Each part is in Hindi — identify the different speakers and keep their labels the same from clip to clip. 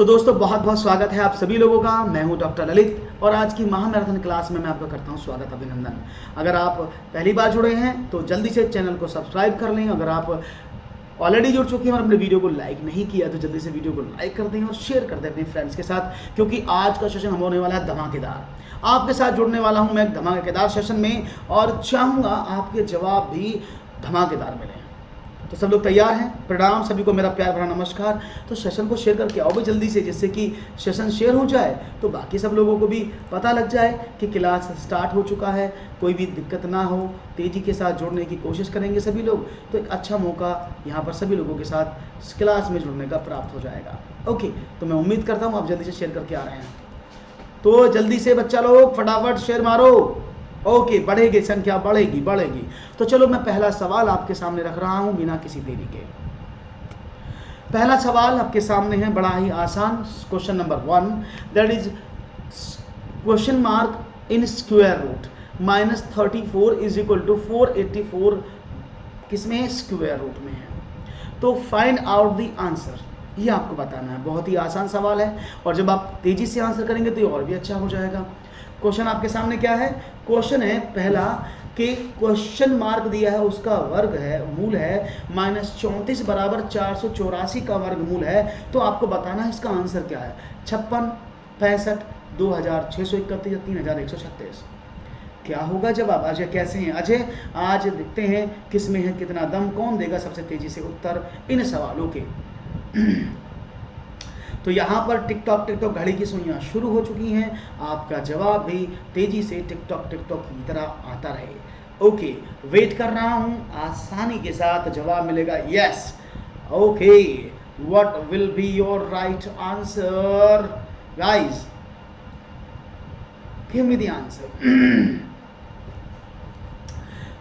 Speaker 1: तो दोस्तों बहुत बहुत स्वागत है आप सभी लोगों का। मैं हूं डॉक्टर ललित और आज की महामैराथन क्लास में मैं आपका करता हूं स्वागत, अभिनंदन। अगर आप पहली बार जुड़े हैं तो जल्दी से चैनल को सब्सक्राइब कर लें। अगर आप ऑलरेडी जुड़ चुके हैं और अपने वीडियो को लाइक नहीं किया तो जल्दी से वीडियो को लाइक कर दें और शेयर कर दें अपने फ्रेंड्स के साथ, क्योंकि आज का सेशन हम होने वाला है धमाकेदार। आपके साथ जुड़ने वाला हूं मैं एक धमाकेदार सेशन में और चाहूँगा आपके जवाब भी धमाकेदार मिले। तो सब लोग तैयार हैं? प्रणाम सभी को, मेरा प्यार भरा नमस्कार। तो सेशन को शेयर करके आओ भी जल्दी से, जिससे कि सेशन शेयर हो जाए तो बाकी सब लोगों को भी पता लग जाए कि क्लास स्टार्ट हो चुका है। कोई भी दिक्कत ना हो, तेज़ी के साथ जुड़ने की कोशिश करेंगे सभी लोग, तो एक अच्छा मौका यहाँ पर सभी लोगों के साथ क्लास में जुड़ने का प्राप्त हो जाएगा। ओके, तो मैं उम्मीद करता हूँ आप जल्दी से शेयर करके आ रहे हैं। तो जल्दी से बच्चा लोग फटाफट शेयर मारो। ओके, बढ़ेगी संख्या, बढ़ेगी। तो चलो मैं पहला सवाल आपके सामने रख रहा हूं बिना किसी देरी के। पहला सवाल आपके सामने है, बड़ा ही आसान। Question number 1, that is question mark in square root -34 is equal to 484 किसमें? स्क्वायर रूट में है। तो फाइंड आउट द आंसर, ये आपको बताना है। बहुत ही आसान सवाल है और जब आप तेजी से आंसर करेंगे तो ये और भी अच्छा हो जाएगा। क्वेश्चन आपके सामने क्या है? क्वेश्चन है पहला कि क्वेश्चन मार्क दिया है, उसका वर्ग है, मूल है -34 बराबर 484 का वर्गमूल है। तो आपको बताना है इसका आंसर क्या है। 56, 65, 2631 या 3136। क्या होगा जवाब? अजय कैसे हैं अजय? आज देखते हैं किस में है कितना दम, कौन देगा सबसे तेजी से उत्तर इन सवालों के। तो यहाँ पर टिकटॉक घड़ी की सुइयाँ शुरू हो चुकी हैं। आपका जवाब भी तेजी से टिकटॉक की तरह आता रहे। ओके, वेट कर रहा हूँ, आसानी के साथ जवाब मिलेगा। Yes, okay, what will be your right answer guys? Give me the answer.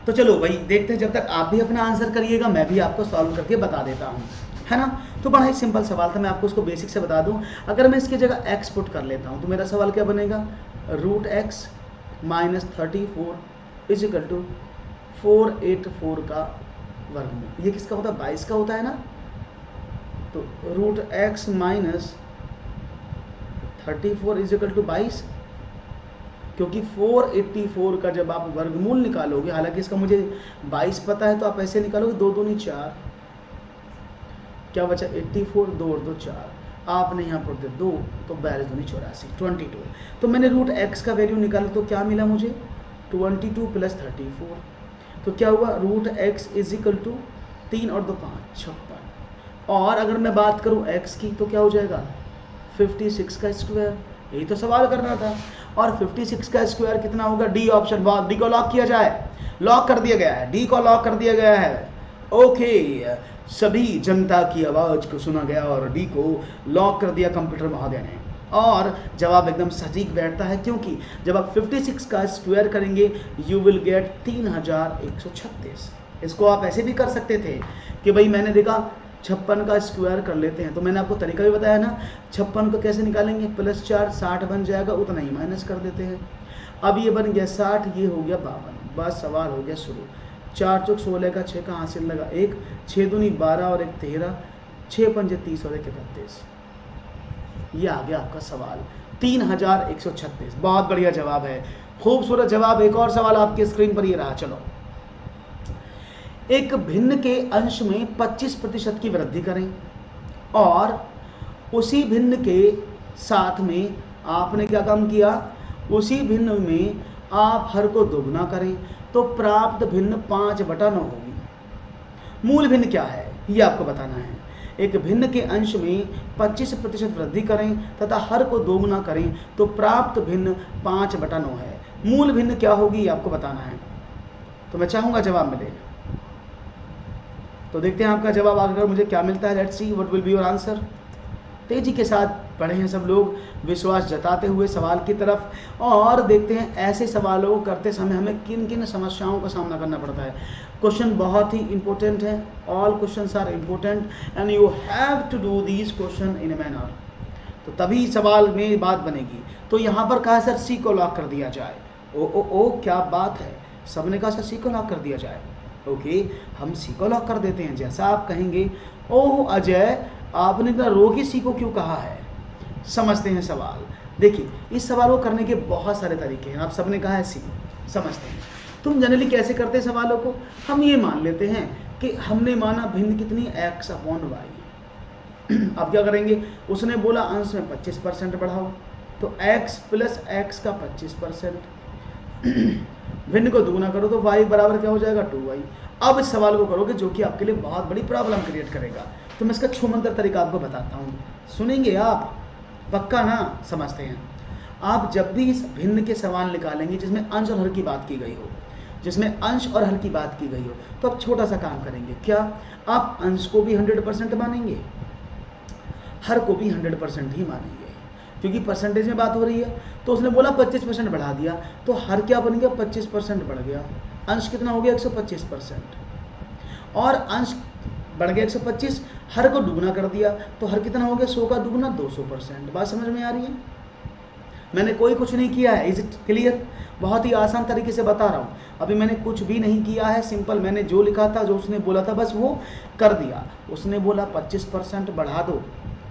Speaker 1: तो चलो भाई देखते हैं, जब तक आप भी अपना आंसर करिएगा मैं भी आपको सॉल्व करके बता देता हूँ, है ना। तो बड़ा ही सिंपल सवाल था, मैं आपको उसको बेसिक से बता दूं। अगर मैं इसकी जगह x पुट कर लेता हूं तो मेरा सवाल क्या बनेगा? √x -34 इज इक्वल टू 484 का वर्गमूल। ये किसका होता है? 22 का होता है ना। तो √x -34 इज इक्वल टू 22, क्योंकि 484 का जब आप वर्गमूल निकालोगे, हालांकि इसका मुझे 22 पता है, तो आप ऐसे निकालोगे 2 दूनी 4, क्या बचा? 84, 2 और 2 4, आपने यहाँ पर दे 2 तो 42 दूनी 84, 22। तो मैंने √x का वैल्यू निकाला तो क्या मिला मुझे? 22 + 34। तो क्या हुआ? √x इज इक्वल टू 3 और 2 5, 56। और अगर मैं बात करूँ x की तो क्या हो जाएगा? 56 का स्क्वायर। यही तो सवाल करना था। और 56 का स्क्वायर कितना होगा? D option. डी को लॉक किया जाए, लॉक कर दिया गया है, डी को लॉक कर दिया गया है। ओके, सभी जनता की आवाज़ को सुना गया और डी को लॉक कर दिया कंप्यूटर महोदय ने। और जवाब एकदम सटीक बैठता है, क्योंकि जब आप 56 का स्क्वायर करेंगे यू विल गेट 3136। इसको आप ऐसे भी कर सकते थे कि भाई मैंने देखा 56 का स्क्वायर कर लेते हैं, तो मैंने आपको तरीका भी बताया ना। 56 को कैसे निकालेंगे? +4, 60 बन जाएगा, उतना ही माइनस कर देते हैं। अब ये बन गया 60, ये हो गया 52। बस सवाल हो गया शुरू। 4 चौक 16 का 6 का हासिल लगा 1, 6 दूनी 12 और 1 13, 6 पंजे 30 और 1 31। ये आ गया आपका सवाल 3136। बहुत बढ़िया जवाब है, खूबसूरत जवाब। एक और सवाल आपके स्क्रीन पर ये रहा। चलो, एक भिन्न के अंश में 25% की वृद्धि करें और उसी भिन्न के साथ में आपने क्या काम किया? उसी भिन्न में आप हर को दोगुना करें तो प्राप्त भिन्न 5/9 होगी। मूल भिन्न क्या है ये आपको बताना है। एक भिन्न के अंश में 25% वृद्धि करें तथा हर को दोगुना करें तो प्राप्त भिन्न 5/9 है। मूल भिन्न क्या होगी ये आपको बताना है। तो मैं चाहूँगा जवाब मिले। तो देखते हैं आपका जवाब आकर मुझे क्या मिलता है। Let's see what will be your answer. तेजी के साथ पढ़े हैं सब लोग, विश्वास जताते हुए सवाल की तरफ, और देखते हैं ऐसे सवालों को करते समय हमें किन किन समस्याओं का सामना करना पड़ता है। क्वेश्चन बहुत ही इंपॉर्टेंट है, all questions are important and you have to do these question in a manner, तो तभी सवाल में बात बनेगी। तो यहाँ पर कहा सर सी को लॉक कर दिया जाए। ओ क्या बात है, सबने कहा सर सी को लॉक कर दिया जाए। ओके, हम सी को लॉक कर देते हैं जैसा आप कहेंगे। ओह अजय, आपने इतना रो के सी को क्यों कहा है? समझते हैं सवाल। देखिए, इस सवाल को करने के बहुत सारे तरीके हैं। आप सबने कहा है सी, समझते हैं। तुम जनरली कैसे करते हैं सवालों को? हम ये मान लेते हैं कि हमने माना भिन्न कितनी x अपॉन वाई। अब क्या करेंगे? उसने बोला अंश में 25% बढ़ाओ, तो x प्लस x का 25%। भिन्न को दुगुना करो तो y बराबर क्या हो जाएगा? 2y। अब इस सवाल को करोगे जो कि आपके लिए बहुत बड़ी प्रॉब्लम क्रिएट करेगा। तो मैं इसका छूमंतर तरीका आपको बताता हूँ, सुनेंगे आप? पक्का ना? समझते हैं। आप जब भी इस भिन्न के सवाल निकालेंगे जिसमें अंश और हर की बात की गई हो, जिसमें अंश और हर की बात की गई हो, तो आप छोटा सा काम करेंगे। क्या आप अंश को भी 100% मानेंगे, हर को भी 100% ही मानेंगे? क्योंकि परसेंटेज में बात हो रही है। तो उसने बोला 25% बढ़ा दिया, तो हर क्या बन गया? 25% बढ़ गया। अंश कितना हो गया? 125%। और अंश बढ़ गया 125, हर को दुगुना कर दिया, तो हर कितना हो गया? 100 का दुगुना 200%। बात समझ में आ रही है? मैंने कोई कुछ नहीं किया है। Is it clear? बहुत ही आसान तरीके से बता रहा हूँ। अभी मैंने कुछ भी नहीं किया है, सिंपल मैंने जो लिखा था, जो उसने बोला था, बस वो कर दिया। उसने बोला 25% बढ़ा दो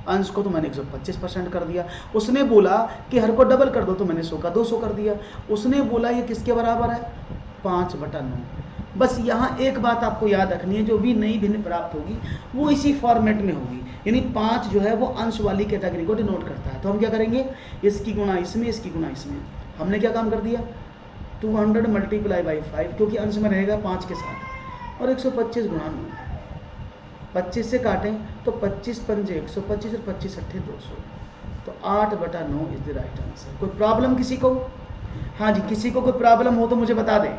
Speaker 1: अंश को, तो मैंने 125% कर दिया। उसने बोला कि हर को डबल कर दो, तो मैंने 100 का 200 कर दिया। उसने बोला ये किसके बराबर है? 5/9। बस यहाँ एक बात आपको याद रखनी है, जो भी नई भिन्न प्राप्त होगी वो इसी फॉर्मेट में होगी। यानी 5 जो है वो अंश वाली कैटेगरी को डिनोट करता है। तो हम क्या करेंगे? इसकी गुणा इसमें, इसकी गुणा इसमें। हमने क्या काम कर दिया? 200 मल्टीप्लाई बाई 5, क्योंकि अंश में रहेगा 5 के साथ, और 125 गुणा 9। 25 से काटें तो 25 पंजे 125 और 25 अट्ठे 200, तो 8/9 इज द राइट आंसर। कोई प्रॉब्लम किसी को? हाँ जी, किसी को कोई प्रॉब्लम हो तो मुझे बता दें।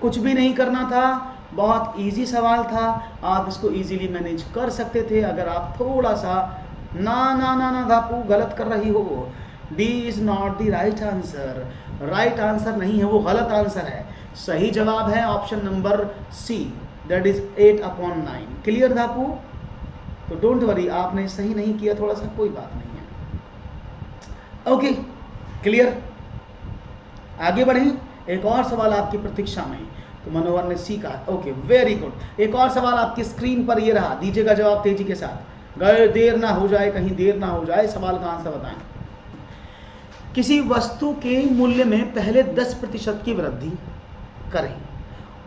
Speaker 1: कुछ भी नहीं करना था, बहुत इजी सवाल था, आप इसको इजीली मैनेज कर सकते थे अगर आप थोड़ा सा ना ना ना ना धापू गलत कर रही हो। D is not the right answer. Right answer नहीं है, वो गलत आंसर है। सही जवाब है option number C, that is 8/9। Clear धापू? तो डोंट वरी, आपने सही नहीं किया थोड़ा सा, कोई बात नहीं है। Okay, clear? आगे बढ़ें। एक और सवाल आपकी प्रतीक्षा में। तो मनोहर ने सी कहा, ओके वेरी गुड। एक और सवाल आपकी स्क्रीन पर ये रहा, दीजिएगा जवाब तेजी के साथ, गए देर ना हो जाए, कहीं देर ना हो जाए। सवाल का आंसर बताएं। किसी वस्तु के मूल्य में पहले 10% की वृद्धि करें,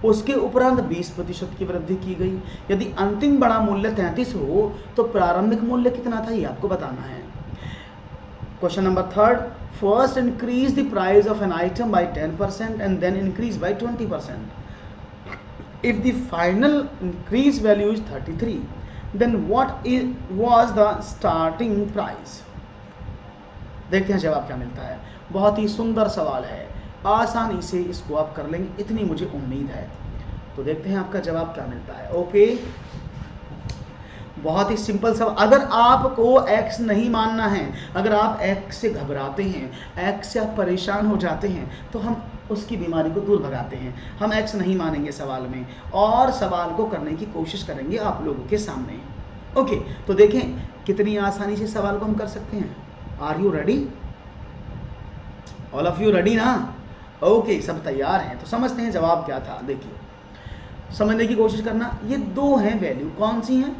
Speaker 1: उसके उपरांत 20% की वृद्धि की गई। यदि अंतिम बड़ा मूल्य 33 हो तो प्रारंभिक मूल्य कितना था, ये आपको बताना है। Question number 3, first increase the price of an item by 10% and then increase by 20%। If the final increase value is 33, then what was the starting price? देखते हैं जवाब क्या मिलता है। बहुत ही सुंदर सवाल है, आसानी से इसको आप कर लेंगे, इतनी मुझे उम्मीद है। तो देखते हैं आपका जवाब क्या मिलता है। ओके, बहुत ही सिंपल सवाल। अगर आपको x नहीं मानना है, अगर आप x से घबराते हैं, x से आप परेशान हो जाते हैं, तो हम उसकी बीमारी को दूर भगाते हैं। हम x नहीं मानेंगे सवाल में, और सवाल को करने की कोशिश करेंगे आप लोगों के सामने। ओके, तो देखें कितनी आसानी से सवाल को हम कर सकते हैं। Are you ready? All of you ready ना? ओके, सब तैयार हैं। तो समझते हैं जवाब क्या था। देखिए, समझने की कोशिश करना। ये दो हैं वैल्यू, कौन सी हैं?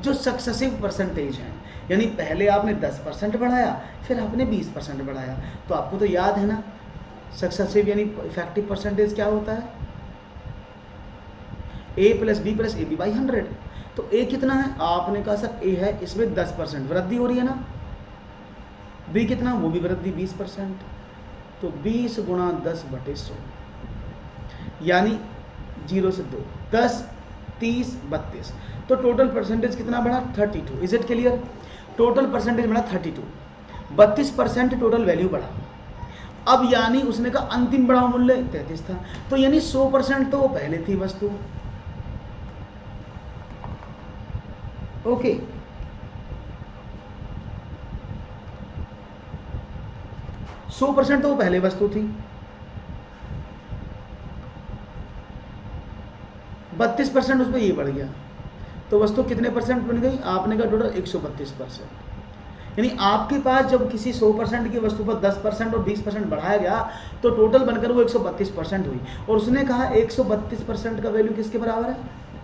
Speaker 1: जो सक्सेसिव परसेंटेज हैं, यानी पहले आपने 10% बढ़ाया, फिर आपने 20% बढ़ाया। तो आपको तो याद है ना, सक्सेसिव यानी इफेक्टिव परसेंटेज क्या होता है? a plus B plus A B by 100। तो a कितना है? आपने कहा सर a है, इसमें 10% वृद्धि हो रही है ना। b कितना? वो भी वृद्धि 20%। तो 20 गुणा 10/100, यानी 0 से 2, 10, 30, 32। तो टोटल परसेंटेज कितना बढ़ा? 32। Is it clear? Total percentage बढ़ा 32, 32% टोटल वैल्यू बढ़ा। अब यानी उसने कहा अंतिम बड़ा मूल्य 33 था, तो यानी 100% तो वो पहले थी वस्तु। ओके, सौ % तो वो पहले वस्तु थी, 32% उस पर ये बढ़ गया, तो वस्तु कितने परसेंट बन गई? आपने कहा टोटल 132%। यानी आपके पास जब किसी 100% की वस्तु पर 10% और 20% बढ़ाया गया, तो टोटल बनकर वो 132% हुई। और उसने कहा 132% का वैल्यू किसके बराबर है?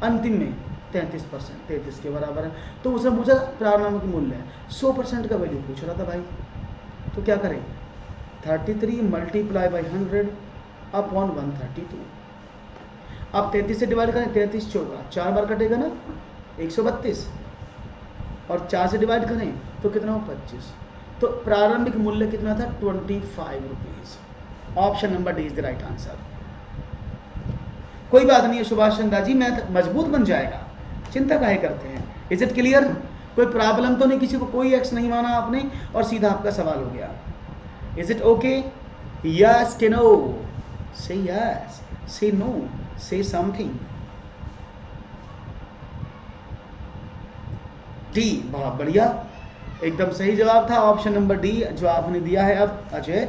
Speaker 1: अंतिम में 33%, 33 के बराबर है। तो उसने पूछा प्रारंभिक मूल्य 100% का वैल्यू पूछ रहा था भाई, तो क्या करें 33 मल्टीप्लाई बाई 100 अपॉन 132। अब 33 से डिवाइड करें, 33 चौका 4 बार कटेगा ना 132, और 4 से डिवाइड करें तो कितना हो 25। तो प्रारंभिक मूल्य कितना था 25 rupees. Option number D is the right answer. कोई बात नहीं है सुभाष चंद्रा जी, मैथ मजबूत बन जाएगा, चिंता काहे करते हैं। Is it clear? कोई प्रॉब्लम तो नहीं, किसी को कोई एक्स नहीं माना आपने और सीधा आपका सवाल हो गया। Is it okay? यस के नो? से यस, से नो, से समथिंग। डी, बहुत बढ़िया, एकदम सही जवाब था ऑप्शन नंबर डी जो आपने दिया है अब Ajay.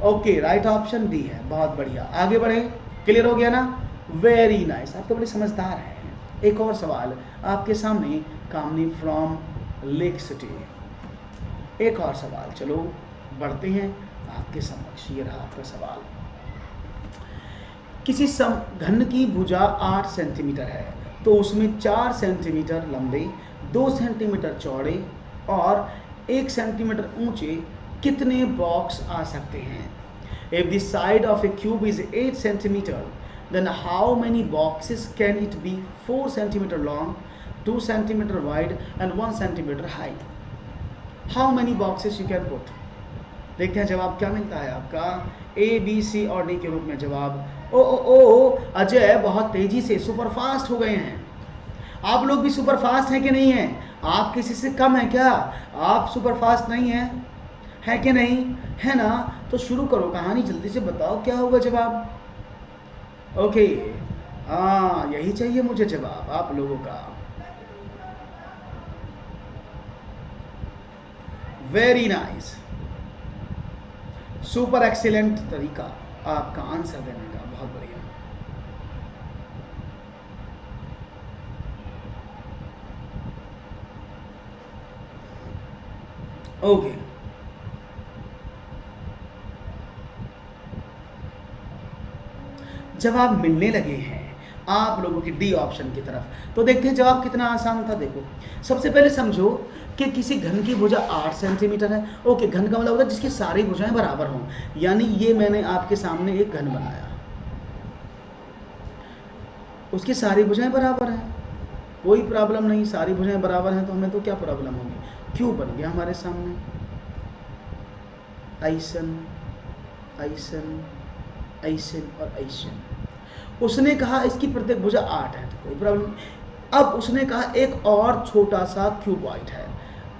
Speaker 1: Okay, right option D है, बहुत बढ़िया। आगे बढ़े, क्लियर हो गया ना? वेरी नाइस, आप तो बड़े समझदार हैं। एक और सवाल आपके सामने, कामनी फ्रॉम लेक सिटी। एक और सवाल, चलो बढ़ते हैं आपके समक्ष। ये रहा आपका सवाल। किसी घन की भुजा 8 सेंटीमीटर है, तो उसमें 4 सेंटीमीटर लंबे, 2 सेंटीमीटर चौड़े और 1 सेंटीमीटर ऊंचे कितने बॉक्स आ सकते हैं? If the side of a cube is 8 centimeter, then how many boxes can it be? 4 centimeter long, 2 centimeter wide and 1 centimeter high. How many boxes you can put? देखते हैं जवाब क्या मिलता है आपका। A, B, C और D के रूप में जवाब। ओ अजय बहुत तेजी से सुपर फास्ट हो गए हैं। आप लोग भी सुपर फास्ट हैं कि नहीं हैं? आप किसी से कम है क्या? आप सुपर फास्ट नहीं हैं, है कि नहीं? है ना? तो शुरू करो कहानी, जल्दी से बताओ क्या होगा जवाब। ओके, हाँ यही चाहिए मुझे जवाब आप लोगों का। वेरी नाइस, सुपर एक्सीलेंट तरीका आपका आंसर देने का, बहुत बढ़िया। ओके, जवाब मिलने लगे हैं आप लोगों की डी ऑप्शन की तरफ। तो देखते हैं जवाब कितना आसान था। देखो, सबसे पहले समझो कि किसी घन की भुजा 8 सेंटीमीटर है। ओके, घन का मतलब होता है जिसकी सारी भुजाएं बराबर हों, यानी ये मैंने आपके सामने एक घन बनाया, उसकी सारी भुजाएं बराबर हैं, कोई प्रॉब्लम नहीं, सारी भुजाएं बराबर हैं तो हमें तो क्या प्रॉब्लम होगी। क्यों बन गया हमारे सामने ऐसन ऐसन ऐसन और ऐसन। उसने कहा इसकी प्रत्येक भुजा 8 है, तो कोई प्रॉब्लम। अब उसने कहा एक और छोटा सा क्यूबॉइड है,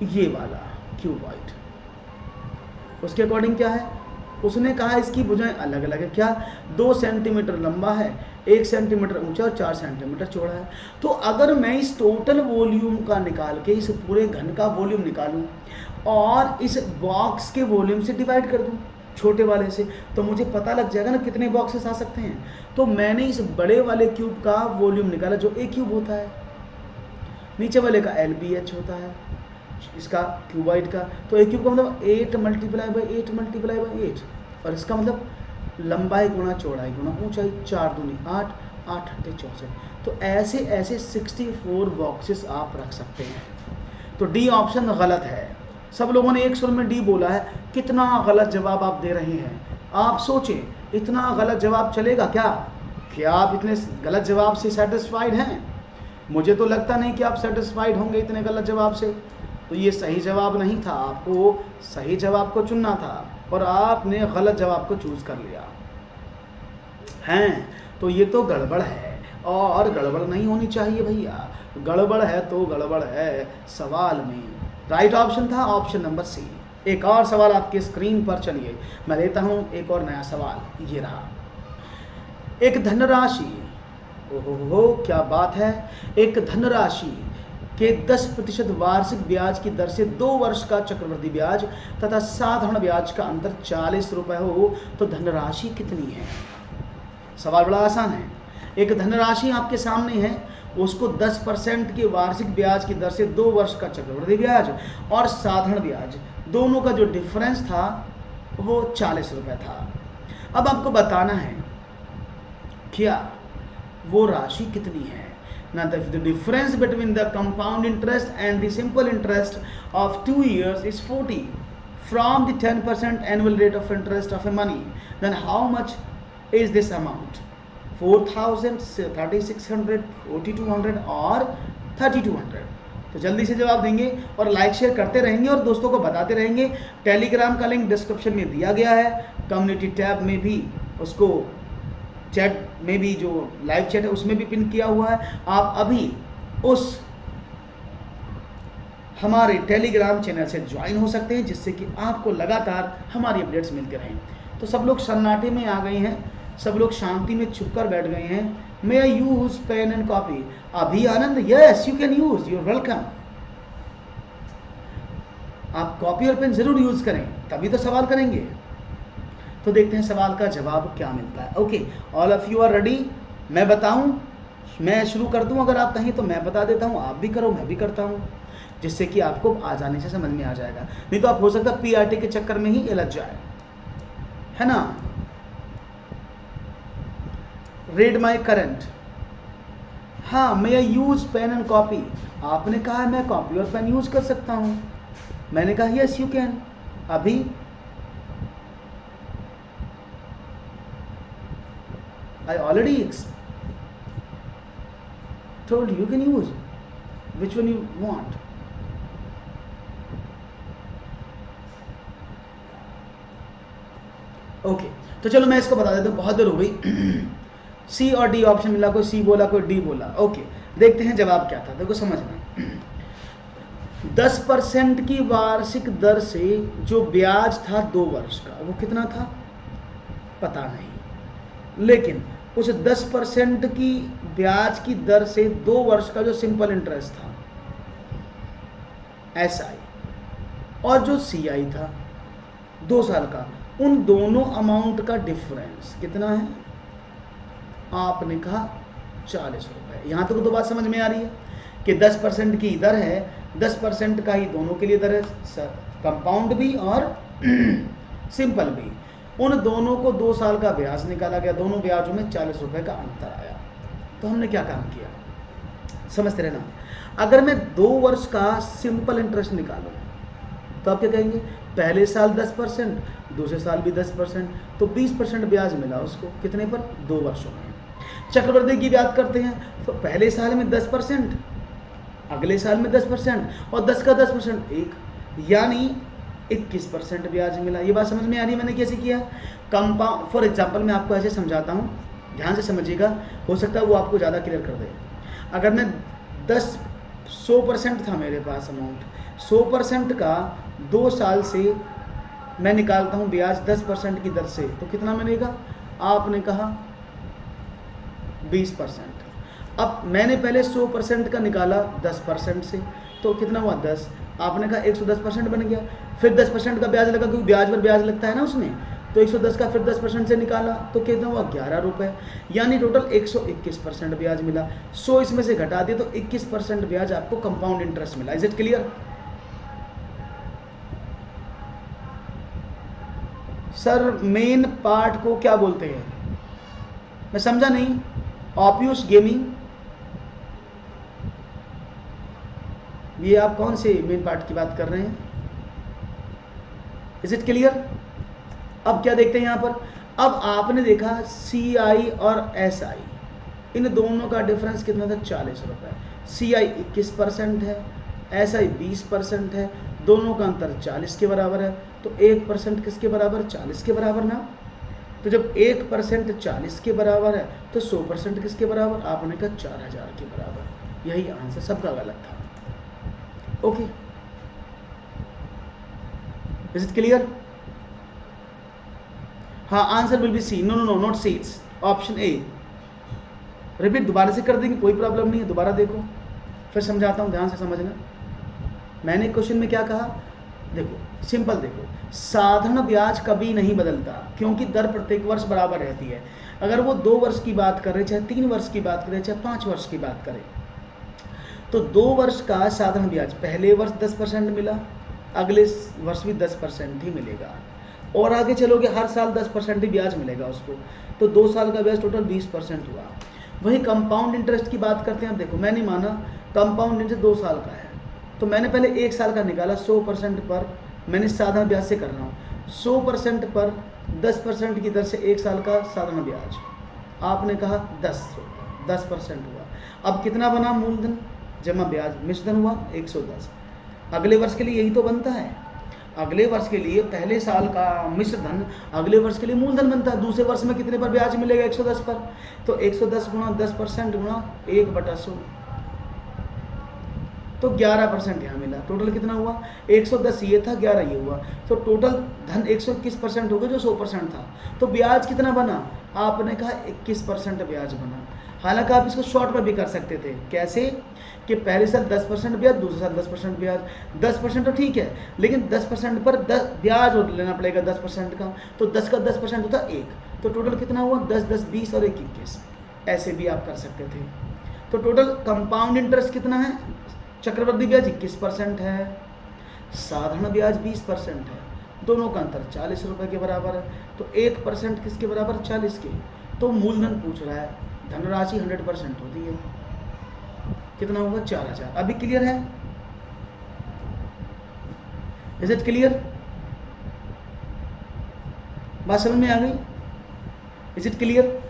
Speaker 1: ये वाला क्यूबॉइड, उसके अकॉर्डिंग क्या है? उसने कहा इसकी भुजाएं अलग अलग है। क्या? 2 सेंटीमीटर लंबा है, 1 सेंटीमीटर ऊंचा और 4 सेंटीमीटर चौड़ा है। तो अगर मैं इस टोटल वॉल्यूम का निकाल के इस पूरे घन का वॉल्यूम निकालूं और इस बॉक्स के वॉल्यूम से डिवाइड कर दूं छोटे वाले से, तो मुझे पता लग जाएगा ना कितने बॉक्सेस आ सकते हैं। तो मैंने इस बड़े वाले क्यूब का वॉल्यूम निकाला जो ए क्यूब होता है, नीचे वाले का LBH होता है, इसका क्यूबॉइड का। तो ए क्यूब का मतलब 8 मल्टीप्लाई बाई 8 मल्टीप्लाई बाई 8, और इसका मतलब लंबाई गुणा चौड़ाई गुणा ऊंचाई, 4 दूनी 8, 8 अट्ठे 64। तो ऐसे ऐसे 64 बॉक्सेस आप रख सकते हैं। तो डी ऑप्शन गलत है। सब लोगों ने एक सुर में डी बोला है, कितना गलत जवाब आप दे रहे हैं। आप सोचें, इतना गलत जवाब चलेगा क्या? क्या आप इतने गलत जवाब से सेटिस्फाइड हैं? मुझे तो लगता नहीं कि आप सेटिस्फाइड होंगे इतने गलत जवाब से। तो ये सही जवाब नहीं था, आपको सही जवाब को चुनना था और आपने गलत जवाब को चूज कर लिया हैं। तो ये तो गड़बड़ है, और गड़बड़ नहीं होनी चाहिए भैया। गड़बड़ है तो गड़बड़ है सवाल में। राइट ऑप्शन था ऑप्शन नंबर सी। एक और सवाल आपके स्क्रीन पर, चलिए मैं लेता हूं एक और नया सवाल। ये रहा, एक धनराशि, ओहो क्या बात है, एक धनराशि के 10% वार्षिक ब्याज की दर से 2 वर्ष का चक्रवृद्धि ब्याज तथा साधारण ब्याज का अंतर 40 रुपये हो तो धनराशि कितनी है? सवाल बड़ा आसान है। एक धनराशि आपके सामने है, उसको 10% के वार्षिक ब्याज की दर से 2 वर्ष का चक्रवृद्धि ब्याज और साधारण ब्याज दोनों का जो डिफरेंस था वो 40 रुपये था। अब आपको बताना है क्या वो राशि कितनी है। Now the difference between the compound interest and the simple interest of 2 years is 40 from the 10% annual rate of interest of a money. Then how much is this amount? 4,000, 3,600, 4,200 और 3,200? तो जल्दी से जवाब देंगे और लाइक शेयर करते रहेंगे और दोस्तों को बताते रहेंगे। टेलीग्राम का लिंक डिस्क्रिप्शन में दिया गया है, कम्युनिटी टैब में भी उसको चैट में भी जो लाइव चैट है उसमें भी पिन किया हुआ है। आप अभी उस हमारे टेलीग्राम चैनल से ज्वाइन हो सकते हैं जिससे कि आपको लगातार हमारी अपडेट्स मिलते रहें। तो सब लोग सन्नाटे में आ गए हैं, सब लोग शांति में छुप कर बैठ गए हैं। May I use pen and copy? अभी Anand, yes you can use, you are welcome. आप कॉपी और पेन जरूर यूज करें, तभी तो सवाल करेंगे। तो देखते हैं सवाल का जवाब क्या मिलता है। Okay, all of you are ready? मैं बताऊं, मैं शुरू कर दूं? अगर आप कहें तो मैं बता देता हूं, आप भी करो मैं भी करता हूं, जिससे कि आपको आसानी से समझ में आ जाएगा। नहीं तो आप हो सकता है पीआरटी के चक्कर में ही उलझ जाए, है ना। रीड माई करंट, हाँ मे I use pen and copy? आपने कहा है मैं कॉपी और पेन यूज कर सकता हूं, मैंने कहा यस यू कैन। अभी I already told you can use which one you want. Okay, तो चलो मैं इसको बता देता हूँ, बहुत देर हो गई। सी और डी ऑप्शन मिला, कोई सी बोला कोई डी बोला। ओके, देखते हैं जवाब क्या था, देखो समझना। 10% की वार्षिक दर से जो ब्याज था 2 वर्ष का, वो कितना था पता नहीं, लेकिन उस 10% की ब्याज की दर से 2 वर्ष का जो सिंपल इंटरेस्ट था SI और जो CI था 2 साल का, उन दोनों अमाउंट का डिफरेंस कितना है? आपने कहा 40 रुपए। यहां तक तो बात समझ में आ रही है कि 10% की दर है, 10% का ही दोनों के लिए दर है, कंपाउंड भी और सिंपल भी। उन दोनों को 2 साल का ब्याज निकाला गया, दोनों ब्याजों में 40 रुपए का अंतर आया। तो हमने क्या काम किया, समझते रहना। अगर मैं 2 वर्ष का सिंपल इंटरेस्ट निकालूं तो आप क्या कहेंगे? पहले साल 10%, दूसरे साल भी 10%, तो 20% ब्याज मिला उसको, कितने पर? 2 वर्षों में। चक्रवृद्धि की बात करते हैं तो पहले साल में 10%, अगले साल में 10% और 10 का 10% 1, यानी 21% ब्याज मिला। ये बात समझ में आ रही है मैंने कैसे किया? कंपाउंड, फॉर एग्जांपल मैं आपको ऐसे समझाता हूँ, ध्यान से समझिएगा, हो सकता है वो आपको ज़्यादा क्लियर कर दे। अगर मैं 100% था मेरे पास अमाउंट, 100% का 2 साल से मैं निकालता हूँ ब्याज 10% की दर से, तो कितना मिलेगा? आपने कहा 20%। अब मैंने पहले 100% का निकाला 10% से, तो कितना हुआ? 10। आपने कहा 110% बन गया, फिर 10% का ब्याज लगा, क्योंकि ब्याज पर ब्याज लगता है ना उसमें, तो 110 का फिर 10% से निकाला तो कितना हुआ? 11 रुपये, यानी टोटल 121% ब्याज मिला। 100 इसमें से घटा दिया तो 21% ब्याज आपको कंपाउंड इंटरेस्ट मिला। Is it clear? Sir main part को क्या बोलते हैं, मैं समझा नहीं। ऑप्यूस गेमिंग, ये आप कौन से मेन पार्ट की बात कर रहे हैं? Is it clear? अब क्या देखते हैं यहाँ पर? अब आपने देखा CI और SI, इन दोनों का डिफरेंस कितना था? 40 रुपये। CI 21% है, SI 20% है, दोनों का अंतर 40 के बराबर है, तो 1% किसके बराबर? 40 के बराबर ना। तो जब 1% 40 के बराबर है तो 100% किसके बराबर? आपने कहा 4000 के बराबर। यही आंसर, सबका गलत था। Okay, is it clear? हाँ, answer will be C. No no no, not C, it's option A. Repeat दोबारा से कर देंगे, कोई प्रॉब्लम नहीं है, दोबारा देखो फिर समझाता हूँ, ध्यान से समझना। मैंने क्वेश्चन में क्या कहा? देखो सिंपल, देखो साधारण ब्याज कभी नहीं बदलता क्योंकि दर प्रत्येक वर्ष बराबर रहती है। अगर वो 2 वर्ष की बात कर रहे, चाहे 3 वर्ष की बात करें, चाहे 5 वर्ष की बात करें, तो 2 वर्ष का साधारण ब्याज पहले वर्ष 10% मिला, अगले वर्ष भी 10% ही मिलेगा, और आगे चलोगे हर साल 10% ही ब्याज मिलेगा उसको, तो 2 साल का ब्याज टोटल 20% हुआ। वही कंपाउंड इंटरेस्ट की बात करते हैं। देखो मैं नहीं माना, कंपाउंड इंटरेस्ट 2 साल का है, तो मैंने पहले 1 साल का निकाला 100% पर, मैंने साधारण ब्याज से कर रहा हूँ 100% पर 10% की दर से 1 साल का साधारण ब्याज, आपने कहा 10% हुआ। अब कितना बना, मूलधन जमा ब्याज मिश्र धन हुआ 110। अगले वर्ष के लिए यही तो बनता है, अगले वर्ष के लिए पहले साल का मिश्र धन अगले वर्ष के लिए मूलधन बनता है। दूसरे वर्ष में कितने पर ब्याज मिलेगा, 110 पर, तो 110 गुणा 10% गुणा 1/100, तो 11% यहाँ मिला। टोटल कितना हुआ, 110 ये था, 11 ये हुआ, तो टोटल धन 121% हो गया जो 100% था। तो ब्याज कितना बना, आपने कहा 21% ब्याज बना। हालांकि आप इसको शॉर्ट में भी कर सकते थे, कैसे कि पहले साल 10% ब्याज, दूसरे साल 10% ब्याज। 10% तो ठीक है, लेकिन 10% पर 10 ब्याज लेना पड़ेगा 10% का, तो 10 का 10% होता 1, तो टोटल कितना हुआ 10, 10, 20 और 1, 21। ऐसे भी आप कर सकते थे। तो टोटल कंपाउंड इंटरेस्ट कितना है, चक्रवृद्धि ब्याज 21% है, साधारण ब्याज 20% है, दोनों का अंतर 40 रुपये के बराबर है। तो 1% किसके बराबर, 40 के। तो मूलधन पूछ रहा है, धनराशि 100% होती है, कितना होगा 4000। अभी क्लियर है, इज इट क्लियर, बात समझ में आ गई, इज इट क्लियर,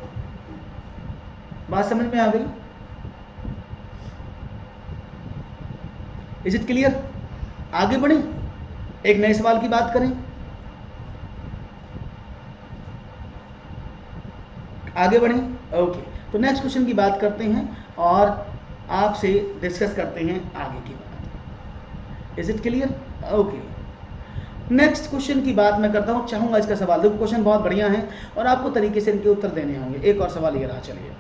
Speaker 1: बात समझ में आ गई, इज इट क्लियर। आगे बढ़े, एक नए सवाल की बात करें, आगे बढ़े, ओके। तो नेक्स्ट क्वेश्चन की बात करते हैं और आपसे डिस्कस करते हैं आगे की बात। Is it clear, okay. Next question की बात मैं करता हूं, चाहूंगा इसका सवाल, देखो क्वेश्चन बहुत बढ़िया है और आपको तरीके से इनके उत्तर देने होंगे। एक और सवाल ये रहा, चलिए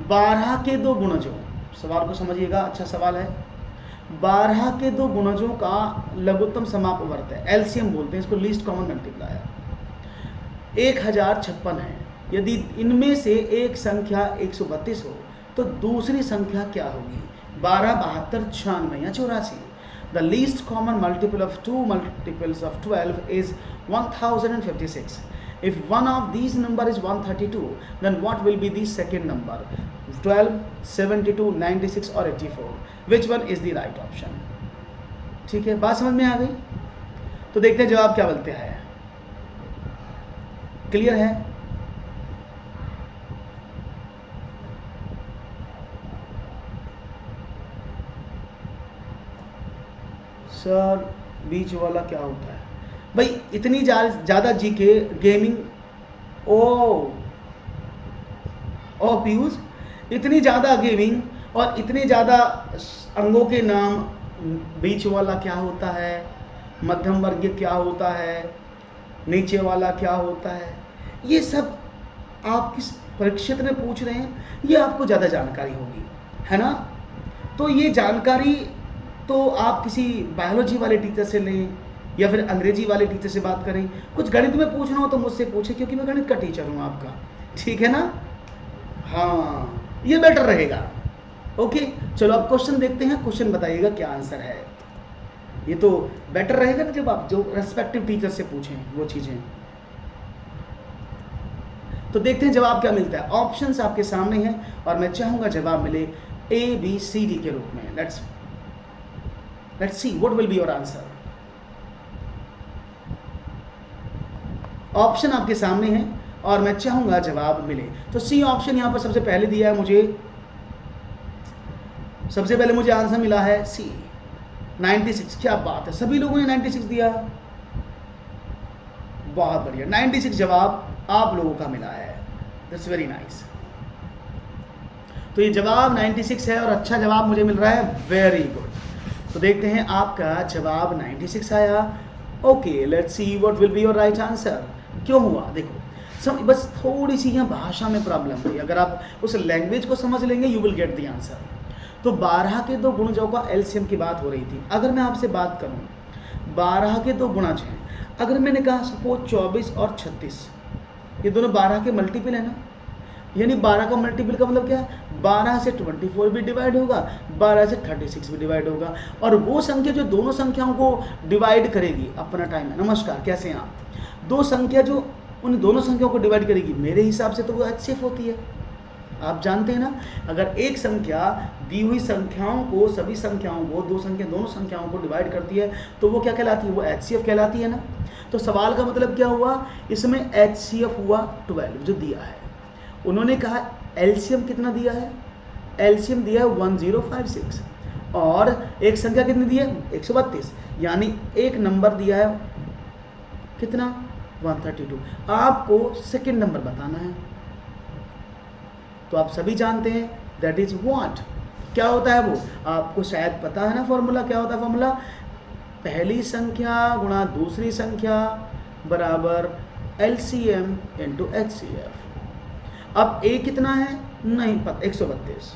Speaker 1: 12 के 2 गुणजों, सवाल को समझिएगा, अच्छा सवाल है। 12 के 2 गुणजों का लघुत्तम समापवर्त है, एलसीएम बोलते हैं इसको, लीस्ट कॉमन मल्टीप्लायर 1056 है। यदि इनमें से एक संख्या 132 हो तो दूसरी संख्या क्या होगी, 12, 72, 96 या 84। The least common multiple of 2 multiples of 12 is 1056. If one of these number is 132, then what will be the second number, 12, 72, 96 और 84? Which one is the right option? ठीक है, बात समझ में आ गई। तो देखते हैं जवाब क्या बोलते हैं, क्लियर है। सर बीच वाला क्या होता है भाई, इतनी ज़्यादा जीके गेमिंग, ओ पीयूष, इतनी ज़्यादा गेमिंग और इतने ज़्यादा अंगों के नाम, बीच वाला क्या होता है, मध्यम वर्गीय क्या होता है, नीचे वाला क्या होता है, ये सब आप किस परीक्षित में पूछ रहे हैं, ये आपको ज़्यादा जानकारी होगी, है ना। तो ये जानकारी तो आप किसी बायोलॉजी वाले टीचर से लें या फिर अंग्रेजी वाले टीचर से बात करें। कुछ गणित में पूछना हो तो मुझसे पूछें, क्योंकि मैं गणित का टीचर हूँ आपका, ठीक है ना। हाँ, ये बेटर रहेगा। ओके, चलो अब क्वेश्चन देखते हैं, क्वेश्चन बताइएगा क्या आंसर है। ये तो बेटर रहेगा ना जब आप जो रेस्पेक्टिव टीचर से पूछें वो चीज़ें। तो देखते हैं जवाब क्या मिलता है। ऑप्शंस आपके सामने हैं और मैं चाहूंगा जवाब मिले ABCD के रूप में। Let's see what will be your answer. Option आपके सामने है और मैं चाहूंगा जवाब मिले। तो सी ऑप्शन यहां पर सबसे पहले दिया है मुझे, सबसे पहले मुझे आंसर मिला है सी 96। क्या बात है, सभी लोगों ने 96 दिया, बहुत बढ़िया। 96 जवाब आप लोगों का मिला है, दैट्स वेरी नाइस। तो ये जवाब 96 है और अच्छा जवाब मुझे मिल रहा है, वेरी गुड। तो देखते हैं आपका जवाब 96 आया। Okay, let's see what will be your right answer. क्यों हुआ, देखो बस थोड़ी सी यहाँ भाषा में प्रॉब्लम थी, अगर आप उस लैंग्वेज को समझ लेंगे you will get the answer. तो 12 के 2 गुणजों का एलसीएम की बात हो रही थी। अगर मैं आपसे बात करूँ 12 के 2 गुणज हैं, अगर मैंने कहा सपोज 24 और 36, ये दोनों 12 के मल्टीपल है ना, यानी 12 का मल्टीपल का मतलब क्या है, 12 से 24 भी डिवाइड होगा, 12 से 36 भी डिवाइड होगा, और वो संख्या जो दोनों संख्याओं को डिवाइड करेगी, अपना टाइम है, नमस्कार, कैसे हैं आप, दो संख्या जो उन दोनों संख्याओं को डिवाइड करेगी, मेरे हिसाब से तो वो HCF होती है। आप जानते हैं ना, अगर एक संख्या दी हुई संख्याओं को, सभी संख्याओं को, दोनों संख्याओं को डिवाइड करती है तो वो क्या कहलाती है? वो HCF कहलाती है ना। तो सवाल का मतलब क्या हुआ, इसमें HCF हुआ 12 जो दिया है। उन्होंने कहा LCM कितना दिया है? LCM दिया है 1056 और एक संख्या कितनी दी है? 132, यानी एक नंबर दिया है कितना? 132। आपको सेकंड नंबर बताना है। तो आप सभी जानते हैं दैट इज व्हाट, क्या होता है वो? आपको शायद पता है ना फॉर्मूला, क्या होता है फॉर्मूला? पहली संख्या गुणा दूसरी संख्या बराबर LCM इंटू HCF। अब A कितना है? नहीं पता, 132।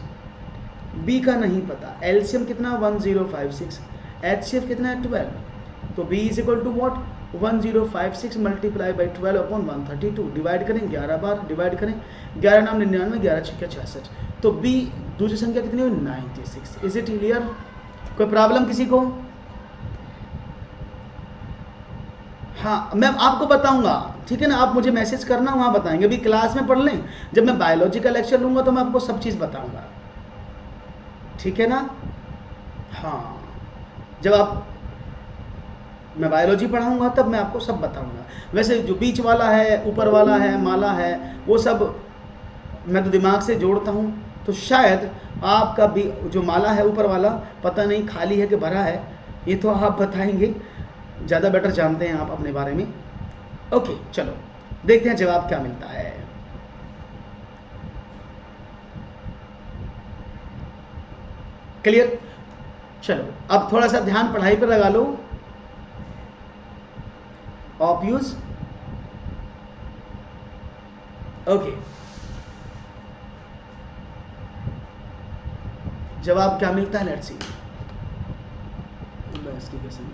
Speaker 1: B का नहीं पता, LCM कितना? 1056, HCF कितना है? 12। तो B is equal to what? 1056 multiply by 12 upon 132। Divide करें 11 बार, डिवाइड करें 11 नाम 99, 11 छक्के 66। तो B दूसरी संख्या कितनी हुई? 96। Is it clear? कोई प्रॉब्लम किसी को? हाँ, मैं आपको बताऊंगा, ठीक है ना। आप मुझे मैसेज करना, वहाँ बताएंगे। अभी क्लास में पढ़ लें, जब मैं बायोलॉजी का लेक्चर लूंगा तो मैं आपको सब चीज़ बताऊंगा, ठीक है ना। हाँ, जब आप मैं बायोलॉजी पढ़ाऊंगा तब मैं आपको सब बताऊंगा। वैसे जो बीच वाला है, ऊपर वाला है, माला है, वो सब मैं तो दिमाग से जोड़ता हूँ। तो शायद आपका भी जो माला है ऊपर वाला, पता नहीं खाली है कि भरा है, ये तो आप बताएंगे, ज़्यादा बेटर जानते हैं आप अपने बारे में। ओके, चलो देखते हैं जवाब क्या मिलता है। क्लियर? चलो अब थोड़ा सा ध्यान पढ़ाई पर लगा लो। ऑफ यूज, ओके, जवाब क्या मिलता है? Let's see. इसकी कैसे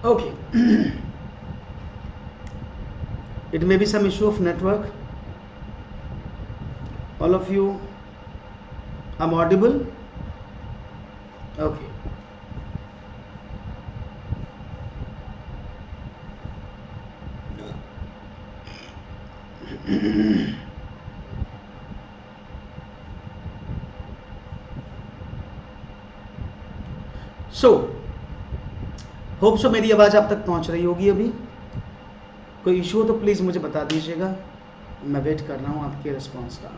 Speaker 1: okay. It may be some issue of network. All of you, I'm audible? Okay. So hope so मेरी आवाज़ आप तक पहुंच रही होगी। अभी कोई इशू हो तो प्लीज़ मुझे बता दीजिएगा, मैं वेट कर रहा हूं आपके रिस्पॉन्स का।